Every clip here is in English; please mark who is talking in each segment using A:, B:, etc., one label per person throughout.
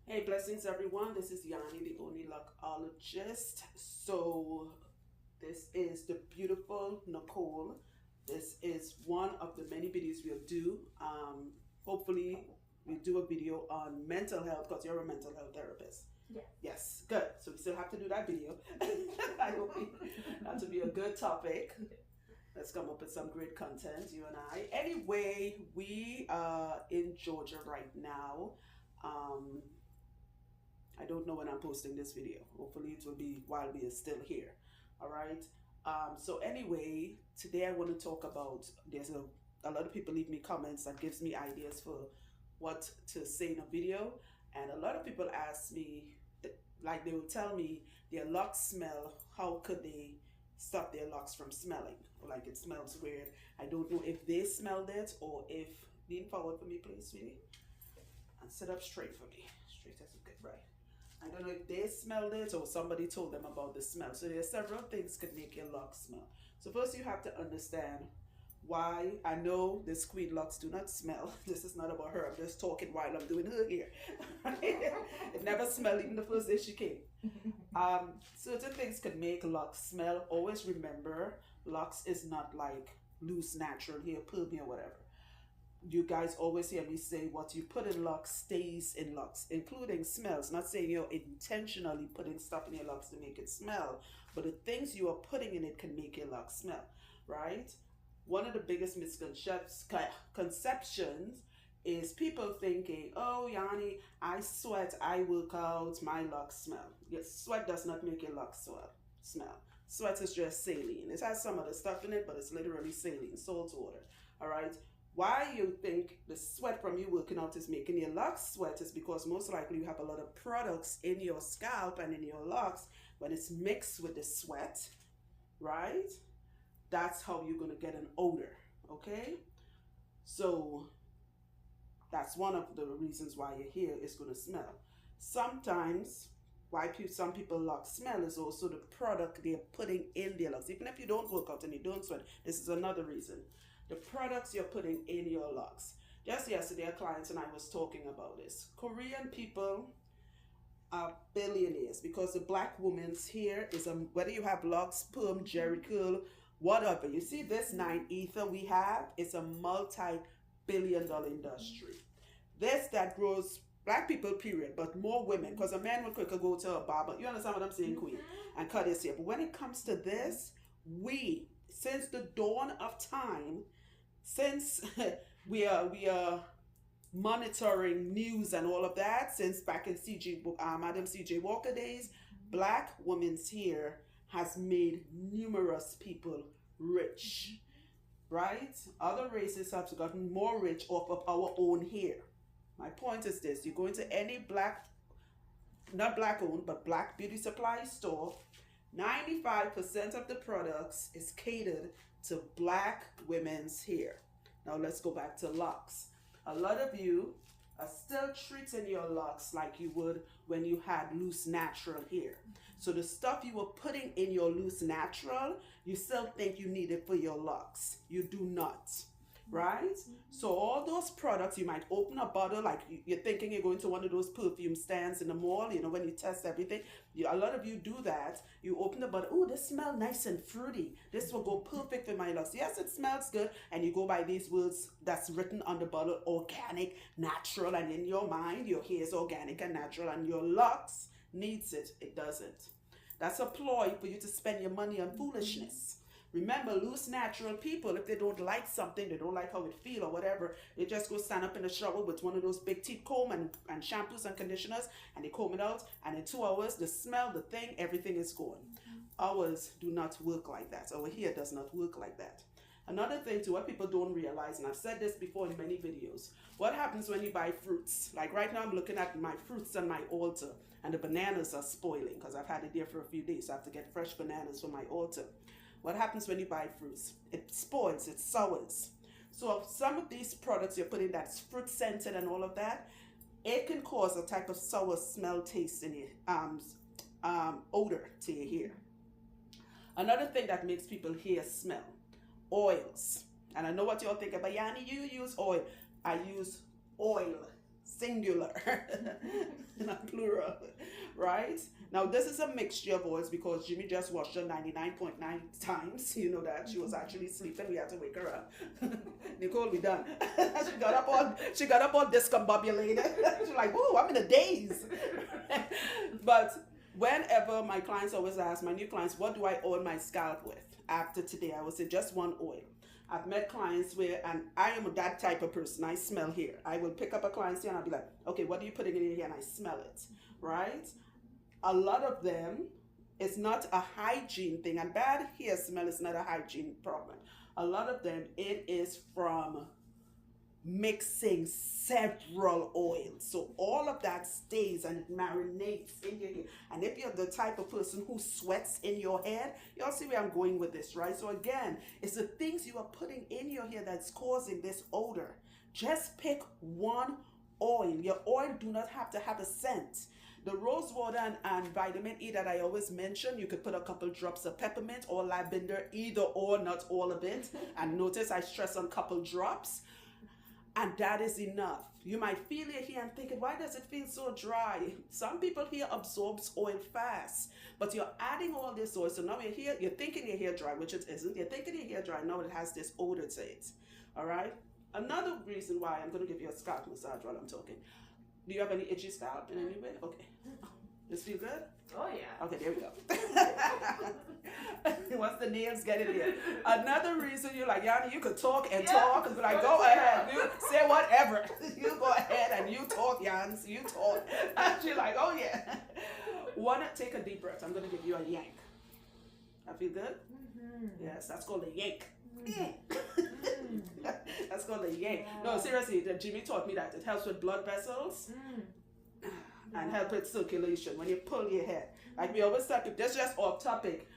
A: Hey, blessings everyone. This is Yanni, the only Loccologist. So, this is the beautiful Nicole. This is one of the many videos we'll do. Hopefully, we'll do a video on mental health because you're a mental health therapist.
B: Yeah.
A: Yes, good. So, we still have to do that video. I hope that will be a good topic. Let's come up with some great content, you and I. Anyway, we are in Georgia right now. I don't know when I'm posting this video. Hopefully it will be while we are still here. All right. So anyway, today I want to talk about, there's a lot of people leave me comments that gives me ideas for what to say in a video. And a lot of people ask me, like they will tell me their locks smell, how could they stop their locks from smelling? Like it smells weird. I don't know if they smelled it or if, lean forward for me please, sweetie. And sit up straight for me. Straight as you get, right. I don't know if they smelled it or somebody told them about the smell. So there are several things could make your locks smell. So first you have to understand why. I know the queen locks do not smell. This is not about her. I'm just talking while I'm doing her here. It never smelled even the first day she came. Certain things could make locks smell. Always remember, locks is not like loose, natural hair, perm hair, whatever. You guys always hear me say what you put in locks stays in locks, including smells. Not saying you're intentionally putting stuff in your locks to make it smell, but the things you are putting in it can make your locks smell, right? One of the biggest misconceptions is people thinking, oh, Yanni, I sweat, I work out, my locks smell. Yes, sweat does not make your locks smell. Sweat is just saline. It has some other stuff in it, but it's literally saline, salt water, all right? Why you think the sweat from you working out is making your locks sweat is because most likely you have a lot of products in your scalp and in your locks. When it's mixed with the sweat, right? That's how you're going to get an odor, okay? So that's one of the reasons why your hair is going to smell. Sometimes why some people locks smell is also the product they're putting in their locks. Even if you don't work out and you don't sweat, this is another reason. The products you're putting in your locks. Just yesterday, a client and I was talking about this. Korean people are billionaires because the black woman's hair is, whether you have locks, perm, jerry curl, whatever. You see this 9 ether we have, it's a multi-billion-dollar industry. This that grows black people, period, but more women, because a man will quicker go to a barber. You understand what I'm saying, Queen? And cut his hair. But when it comes to this, we, since the dawn of time, since we are monitoring news and all of that, since back in Madam C.J. Walker days, black women's hair has made numerous people rich, right? Other races have gotten more rich off of our own hair. My point is this: you go into any black, not black owned, but black beauty supply store, 95% of the products is catered to black women's hair. Now let's go back to locks. A lot of you are still treating your locks like you would when you had loose natural hair. So the stuff you were putting in your loose natural, you still think you need it for your locks. You do not. Right? So all those products, you might open a bottle, like you're thinking you're going to one of those perfume stands in the mall, you know, when you test everything. A lot of you do that. You open the bottle, oh, this smells nice and fruity. This will go perfect with my locks. Yes, it smells good. And you go by these words that's written on the bottle, organic, natural, and in your mind, your hair is organic and natural, and your locks needs it. It doesn't. That's a ploy for you to spend your money on foolishness. Remember, loose natural people, if they don't like something, they don't like how it feels or whatever, they just go stand up in the shower with one of those big teeth comb and shampoos and conditioners, and they comb it out, and in 2 hours, the smell, the thing, everything is gone. Ours do not work like that. Our hair does not work like that. Another thing too, what people don't realize, and I've said this before in many videos, what happens when you buy fruits? Like right now I'm looking at my fruits on my altar, and the bananas are spoiling because I've had it there for a few days, so I have to get fresh bananas for my altar. What happens when you buy fruits? It spoils, it sours. So some of these products you're putting that's fruit scented and all of that, it can cause a type of sour smell, taste in your odor to your hair. Another thing that makes people hair smell, oils. And I know what you're thinking, but Yanni, you use oil. I use oil. singular, not plural, right? Now, this is a mixture of oils because Jimmy just washed her 99.9 times. You know that. She was actually sleeping. We had to wake her up. Nicole, we done. She got up all discombobulated. She's like, oh, I'm in a daze. But whenever my clients always ask, my new clients, what do I oil my scalp with? After today, I will say just one oil. I've met clients where, and I am that type of person, I smell hair. I will pick up a client's hair and I'll be like, okay, what are you putting in your hair? And I smell it, right? A lot of them, it's not a hygiene thing, and bad hair smell is not a hygiene problem. A lot of them, it is from mixing several oils. So all of that stays and it marinates in your hair. And if you're the type of person who sweats in your head, y'all see where I'm going with this, right? So again, it's the things you are putting in your hair that's causing this odor. Just pick one oil. Your oil do not have to have a scent. The rose water and vitamin E that I always mention, you could put a couple drops of peppermint or lavender, either or, not all of it. And notice I stress on couple drops. And that is enough. You might feel your hair and thinking, why does it feel so dry? Some people here absorbs oil fast, but you're adding all this oil. So now you're thinking your hair dry, which it isn't. You're thinking your hair dry, now it has this odor to it. All right? Another reason why I'm going to give you a scalp massage while I'm talking. Do you have any itchy scalp in any way? Okay. This feel good?
B: Oh, yeah.
A: Okay, there we go. Once the nails get in here. Another reason you're like, Yanni, you could talk and talk. And be like, go ahead. You say whatever. You go ahead and you talk, Jans. You talk. And she's like, oh, yeah. Wanna take a deep breath. I'm going to give you a yank. That feel good? Mm-hmm. Yes, that's called a yank. Mm-hmm. That's called a yank. Yeah. No, seriously, Jimmy taught me that. It helps with blood vessels. And help with circulation when you pull your head. Like we always talk, that's just off topic.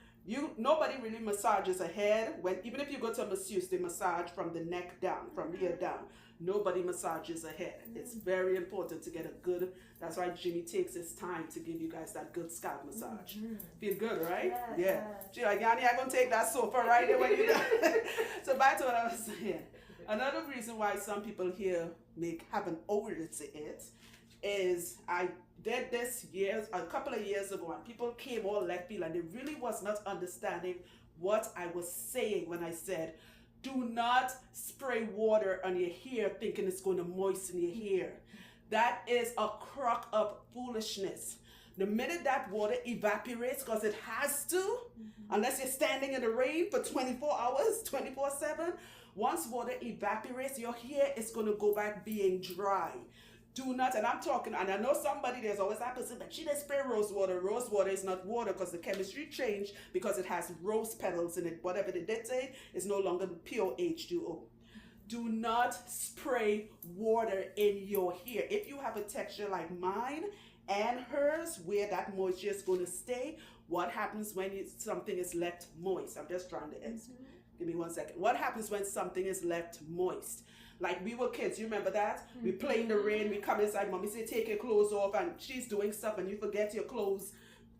A: Nobody really massages a head. Even if you go to a masseuse, they massage from the neck down, from here down. Nobody massages a head. It's very important to get a good. That's why Jimmy takes his time to give you guys that good scalp massage. Feel good, right?
B: Yes,
A: yeah.
B: yes.
A: She's like, Yanni, I'm gonna take that sofa right there when you're done. So back to what I was saying. Another reason why some people here have an odor to it is I did this a couple of years ago, and people came all left field and they really was not understanding what I was saying when I said, do not spray water on your hair thinking it's going to moisten your hair. That is a crock of foolishness. The minute that water evaporates, because it has to, unless you're standing in the rain for 24 hours, 24/7, once water evaporates, your hair is going to go back being dry. Do not, and I'm talking, and I know somebody, there's always that person, but she didn't spray rose water. Rose water is not water because the chemistry changed because it has rose petals in it. Whatever they did say is no longer pure H2O. Do not spray water in your hair. If you have a texture like mine and hers, where that moisture is going to stay, what happens when something is left moist? I'm just trying to answer. Give me 1 second. What happens when something is left moist? Like we were kids, you remember that? We play in the rain, we come inside, mommy say take your clothes off, and she's doing stuff and you forget your clothes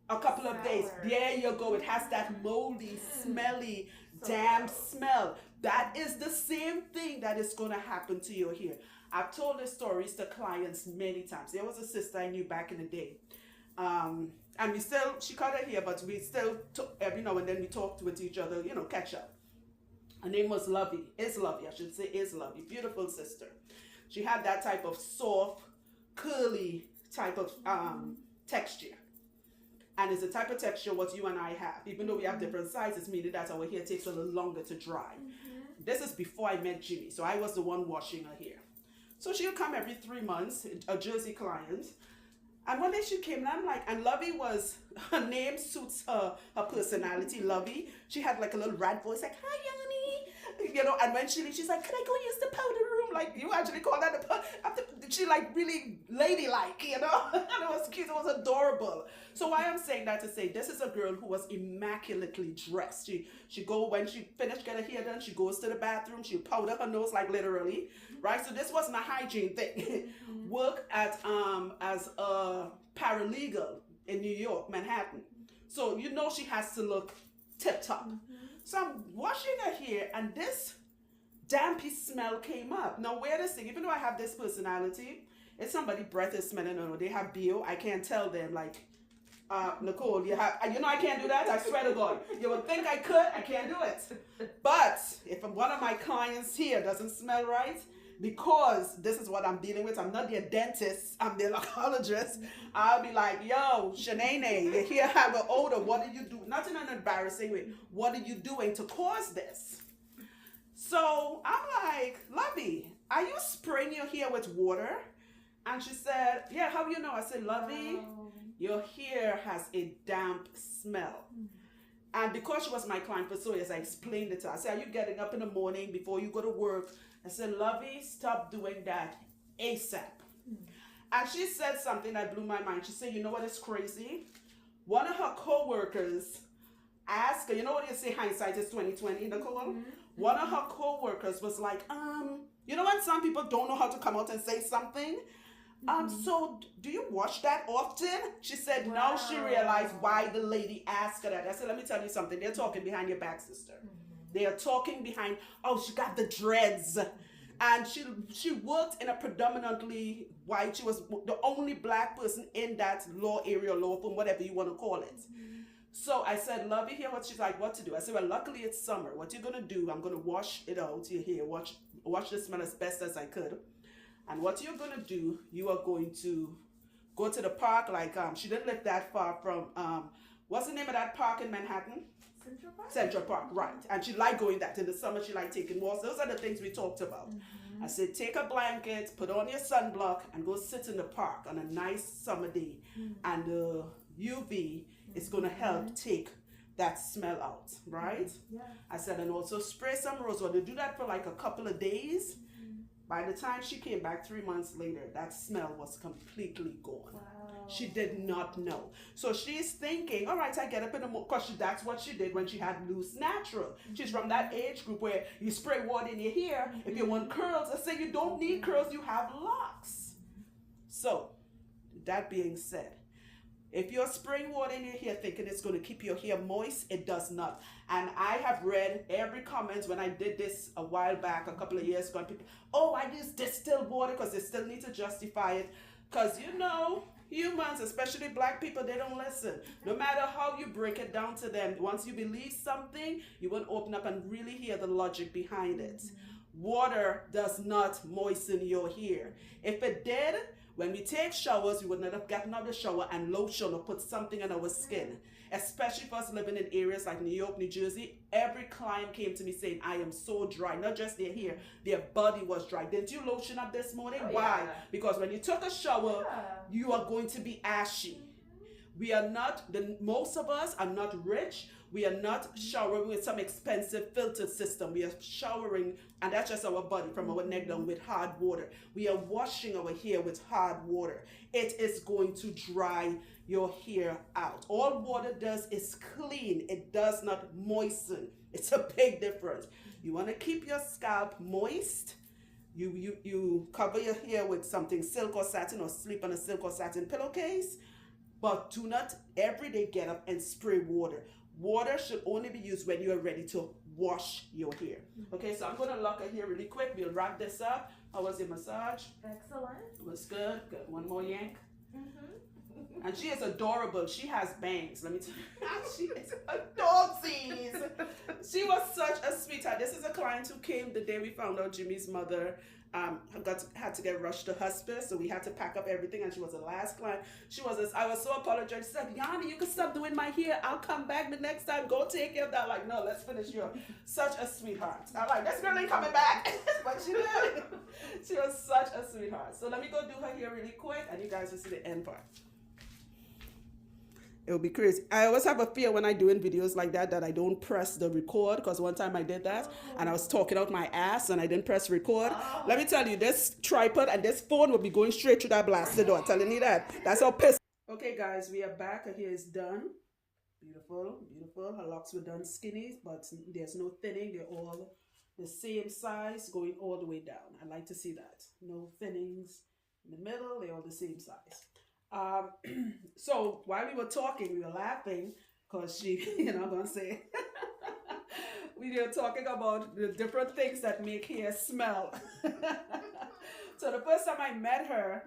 A: a couple of days. There you go. It has that moldy, smelly, damp smell. That is the same thing that is going to happen to your hair. I've told these stories to clients many times. There was a sister I knew back in the day. And she cut her hair, but we still, every now and then we talked with each other, catch up. Her name was Lovey. Is Lovey, I should say, is Lovey. Beautiful sister. She had that type of soft, curly type of texture. And it's the type of texture what you and I have. Even though we have different sizes, meaning that our hair takes a little longer to dry. This is before I met Jimmy, so I was the one washing her hair. So she'll come every 3 months, a Jersey client. And one day she came and I'm like, and Lovey her name suits her personality, Lovey. She had like a little rat voice, like, hi, Yanni. And when she leaves, she's like, can I go use the powder room? Like, you actually call that she like really ladylike, And it was cute, it was adorable. So why I'm saying that to say, this is a girl who was immaculately dressed. She go, when she finished getting her hair done, she goes to the bathroom, she powder her nose, like literally, right? So this wasn't a hygiene thing. Work at, as a paralegal in New York, Manhattan. So she has to look tip-top. So I'm washing her hair and this dampy smell came up. Now wear this thing, even though I have this personality, if somebody breath is smelling, or they have BO, I can't tell them like, Nicole, I can't do that. I swear to God. You would think I could. I can't do it. But if one of my clients here doesn't smell right, because this is what I'm dealing with, I'm not their dentist, I'm their lochologist, I'll be like, yo, Shanae, you here have an odor. What are you doing? Not in an embarrassing way. What are you doing to cause this? So I'm like, Lovey, are you spraying your hair with water? And she said, yeah, how do you know? I said, Lovey, your hair has a damp smell. And because she was my client for so years, I explained it to her. I said, are you getting up in the morning before you go to work? I said, Lovey, stop doing that ASAP. And she said something that blew my mind. She said, you know what is crazy? One of her co-workers asked her, you know what you say, hindsight is 2020, Nicole? One of her co-workers was like, you know when some people don't know how to come out and say something? So do you watch that often? She said, now she realized why the lady asked her that. I said, let me tell you something. They're talking behind your back, sister. They are talking behind, oh, she got the dreads. And she worked in a predominantly white, she was the only black person in that law area, law firm, whatever you want to call it. So I said, Lovey, hear what she's like, what to do? I said, well, luckily it's summer. What you're going to do, I'm going to wash it out your hair, wash the smell as best as I could. And what you're going to do, you are going to go to the park, like, she didn't live that far from, what's the name of that park in Manhattan?
B: Central Park?
A: Central Park, right. And she liked going that. In the summer, she liked taking walks. Those are the things we talked about. I said, take a blanket, put on your sunblock, and go sit in the park on a nice summer day. And the UV is going to help take that smell out, right? I said, and also spray some rose water. Do that for like a couple of days. By the time she came back 3 months later, that smell was completely gone. She did not know. So she's thinking, all right, I get up in the morning, because that's what she did when she had loose natural. She's from that age group where you spray water in your hair. If you want curls, I say you don't need curls, you have locks. So, that being said, if you're spraying water in your hair thinking it's going to keep your hair moist, it does not. And I have read every comment when I did this a while back, a couple of years ago, and people, oh, I use distilled water, because they still need to justify it. Because, you know, humans, especially black people, they don't listen. No matter how you break it down to them, once you believe something, you won't open up and really hear the logic behind it. Water does not moisten your hair. If it did, when we take showers, we would not have gotten out of the shower and lotion or put something on our skin. Especially for us living in areas like New York, New Jersey, every client came to me saying, I am so dry. Not just their hair, their body was dry. Didn't you lotion up this morning? Why? Because when you took a shower, you are going to be ashy. We are not, most of us are not rich. We are not showering with some expensive filter system. We are showering, and that's just our body from our neck down, with hard water. We are washing our hair with hard water. It is going to dry your hair out. All water does is clean. It does not moisten. It's a big difference. You want to keep your scalp moist. You cover your hair with something silk or satin, or sleep on a silk or satin pillowcase. But do not every day get up and spray water. Water should only be used when you are ready to wash your hair. Okay, so I'm going to lock her hair really quick. We'll wrap this up. How was your massage?
B: Excellent.
A: It was good. Good. One more yank. And she is adorable. She has bangs. Let me tell you. She is adorable. She was such a sweetheart. This is a client who came the day we found out Jimmy's mother had to get rushed to hospice, so we had to pack up everything, and she was the last client. I was so apologetic. She said, Yanni, you can stop doing my hair. I'll come back the next time. Go take care of that. I'm like, no, let's finish your. Such a sweetheart. I'm like, this girl ain't coming back. But she did. She was such a sweetheart. So let me go do her hair really quick, and you guys will see the end part. It'll be crazy. I always have a fear when I doing videos like that I don't press the record, because one time I did that and I was talking out my ass and I didn't press record. Let me tell you, this tripod and this phone will be going straight through that blasted door. Telling you that. That's how pissed. Okay, guys, we are back. Her hair is done. Beautiful, beautiful. Her locks were done skinny, but there's no thinning. They're all the same size going all the way down. I like to see that. No thinnings in the middle. They're all the same size. So while we were talking, we were laughing because she, I'm gonna say, we were talking about the different things that make hair smell. So the first time I met her,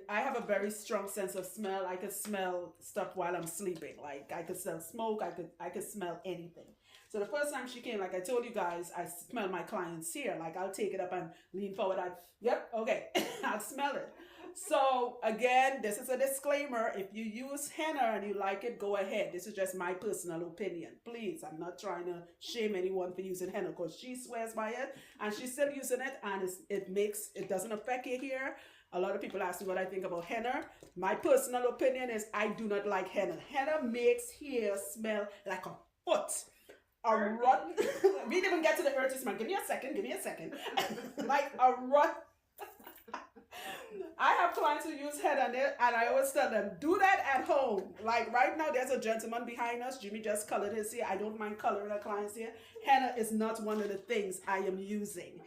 A: I have a very strong sense of smell. I could smell stuff while I'm sleeping. Like I could smell smoke. I could smell anything. So the first time she came, like I told you guys, I smell my client's hair. Like I'll take it up and lean forward. Yep, okay, I'll smell it. So again, this is a disclaimer. If you use henna and you like it, go ahead. This is just my personal opinion. Please, I'm not trying to shame anyone for using henna because she swears by it and she's still using it, and it doesn't affect your hair. A lot of people ask me what I think about henna. My personal opinion is I do not like henna. Henna makes hair smell like a foot. A rotten. We didn't even get to the earthy smell. Give me a second. Like a rotten. I have clients who use henna and I always tell them, do that at home. Like right now, there's a gentleman behind us. Jimmy just colored his hair. I don't mind coloring a client's hair. Henna is not one of the things I am using.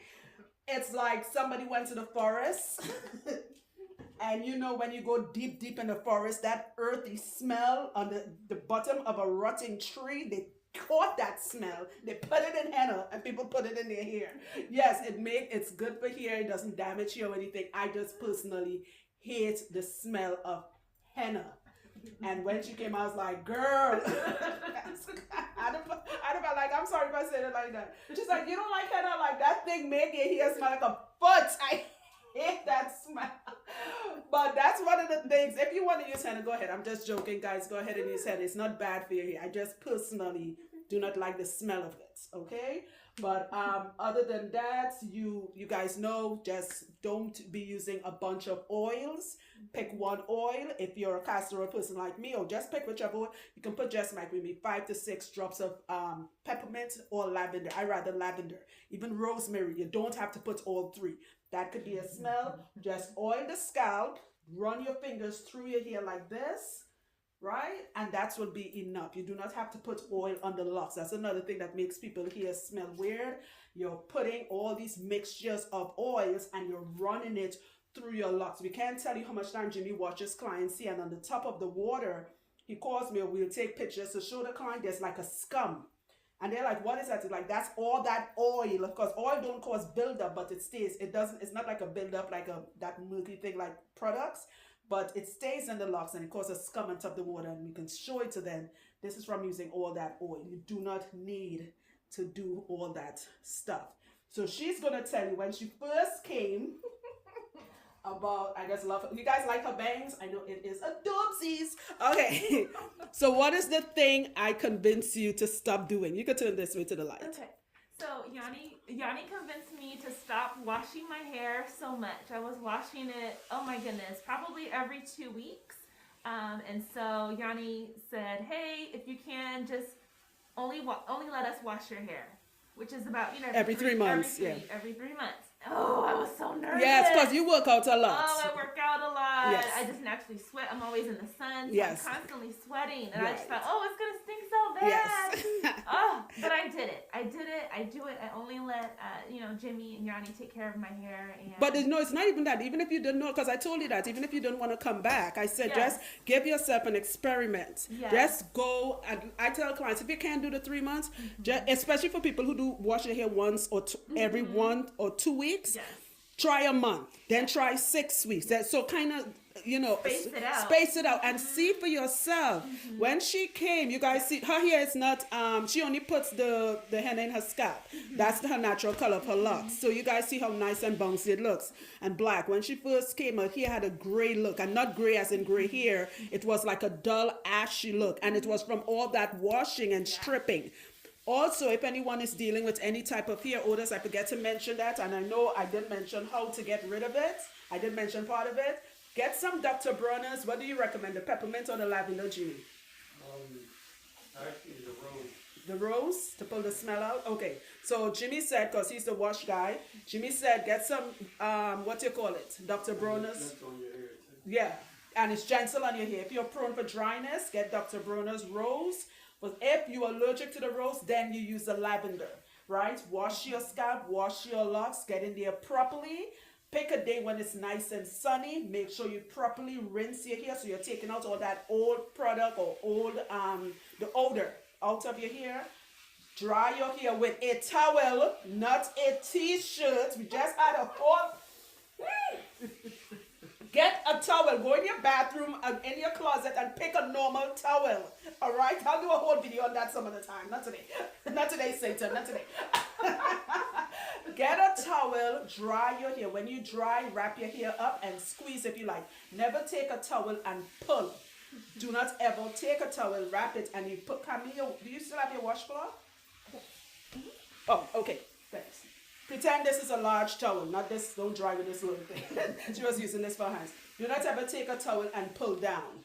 A: It's like somebody went to the forest and you know when you go deep in the forest, that earthy smell on the bottom of a rotting tree, they caught that smell, they put it in henna and people put it in their hair. Yes, it's good for hair, it doesn't damage hair or anything. I just personally hate the smell of henna. And when she came, I was like, girl. I don't like, I'm sorry if I said it like that. She's like, you don't like henna? Like that thing make your hair smell like a foot. I hate that smell. But that's one of the things. If you want to use henna, go ahead. I'm just joking, guys. Go ahead and use henna. It's not bad for your hair. I just personally do not like the smell of it. Okay? But other than that, you guys know, just don't be using a bunch of oils. Pick one oil. If you're a castor oil person like me, or just pick whichever oil. You can put just like maybe 5 to 6 drops of peppermint or lavender. I rather lavender. Even rosemary. You don't have to put all 3. That could be a smell. Just oil the scalp. Run your fingers through your hair like this. Right? And that will be enough. You do not have to put oil on the locks. That's another thing that makes people hair smell weird. You're putting all these mixtures of oils and you're running it through your locks. We can't tell you how much time Jimmy watches clients here, and on the top of the water, he calls me or we'll take pictures to show the client there's like a scum. And they're like, what is that? It's like, that's all that oil. Of course, oil don't cause buildup, but it stays. It's not like a buildup, like that milky thing like products. But it stays in the locks and it causes scum on top of the water, and we can show it to them. This is from using all that oil. You do not need to do all that stuff. So she's going to tell you when she first came about, I guess, love. You guys like her bangs? I know it is a doopsies. Okay. So what is the thing I convinced you to stop doing? You can turn this way to the light.
B: Okay. So Yanni convinced me to stop washing my hair so much. I was washing it, oh my goodness, probably every 2 weeks. And so Yanni said, hey, if you can, just only let us wash your hair, which is about,
A: every 3 months.
B: Every 3 months. Oh, I was so nervous.
A: Yes, because you work out a lot.
B: Oh, I work out a lot.
A: Yes.
B: I just naturally sweat. I'm always in the sun. So
A: yes.
B: I'm constantly sweating. And
A: right.
B: I just thought, oh, it's going to stink so bad.
A: Yes.
B: Oh, but I did it. I do it. I only let, Jimmy and Yanni take care of my hair. And
A: but no, it's not even that. Even if you didn't know, because I told you that, even if you didn't want to come back, I said,
B: yes.
A: just give yourself an experiment.
B: Yes.
A: Just go. And I tell clients, if you can't do the 3 months, especially for people who do wash their hair once or every 1 or 2 weeks,
B: yes.
A: try a month, then try 6 weeks. So kind of, space it out and see for yourself. When she came, you guys see her hair is not, she only puts the henna in her scalp. That's her natural color of her locks. So you guys see how nice and bouncy it looks and black. When she first came, her hair had a gray look, and not gray as in gray hair. It was like a dull ashy look, and it was from all that washing and stripping. Also, if anyone is dealing with any type of hair odors, I forget to mention that, and I know I didn't mention how to get rid of it. I did mention part of it. Get some Dr. Bronner's. What do you recommend, the peppermint or the lavender, Jimmy?
C: Actually, the rose.
A: The rose, to pull the smell out? Okay. So Jimmy said, because he's the wash guy, Jimmy said get some, Dr. Bronner's.
C: On your hair too.
A: Yeah, and it's gentle on your hair. If you're prone for dryness, get Dr. Bronner's rose. But if you're allergic to the rose, then you use the lavender, right? Wash your scalp, wash your locks, get in there properly. Pick a day when it's nice and sunny. Make sure you properly rinse your hair so you're taking out all that old product or old, the odor out of your hair. Dry your hair with a towel, not a t-shirt. We just had a whole... Get a towel. Go in your bathroom and in your closet and pick a normal towel. All right? I'll do a whole video on that some other time. Not today. Not today, Satan. Not today. Get a towel. Dry your hair. When you dry, wrap your hair up and squeeze if you like. Never take a towel and pull. Do not ever take a towel, wrap it, and you put. Camille, do you still have your washcloth? Oh, okay. Thanks. Pretend this is a large towel, not this. Don't dry with this little thing. She was using this for hands. Do not ever take a towel and pull down.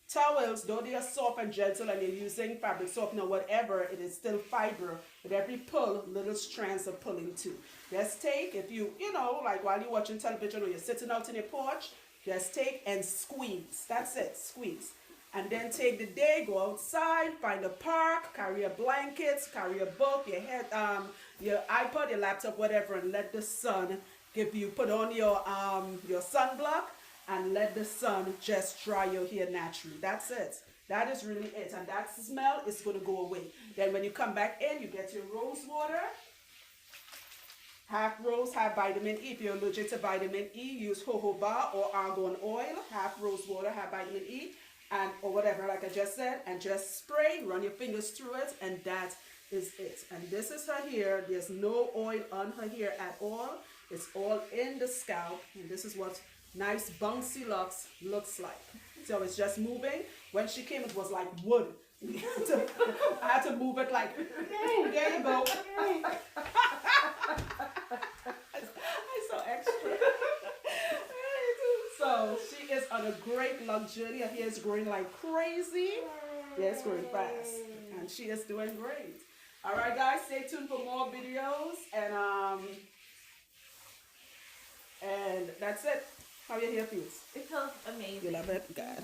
A: Towels, though they are soft and gentle and you're using fabric softener or whatever, it is still fiber. With every pull, little strands are pulling too. Just take, if you know, like while you're watching television or you're sitting out in your porch, just take and squeeze. That's it, squeeze. And then take the day, go outside, find a park, carry your blankets, carry your book, your head, your iPod, your laptop, whatever, and let the sun give you, put on your sunblock and let the sun just dry your hair naturally. That's it. That is really it. And that smell is going to go away. Then when you come back in, you get your rose water. Half rose, half vitamin E. If you're allergic to vitamin E, use jojoba or argan oil. Half rose water, half vitamin E. And or whatever, like I just said, and just spray, run your fingers through it, and that is it. And this is her hair. There's no oil on her hair at all. It's all in the scalp, and this is what nice bouncy locks looks like. So it's just moving. When she came, it was like wood. I had to move it like, there you go. I saw extra. So she is on a great luck journey. Her hair is growing like crazy. Yeah, it's growing fast. And she is doing great. All right, guys, stay tuned for more videos. And that's it. How your hair feels?
B: It feels amazing.
A: You love it? Good.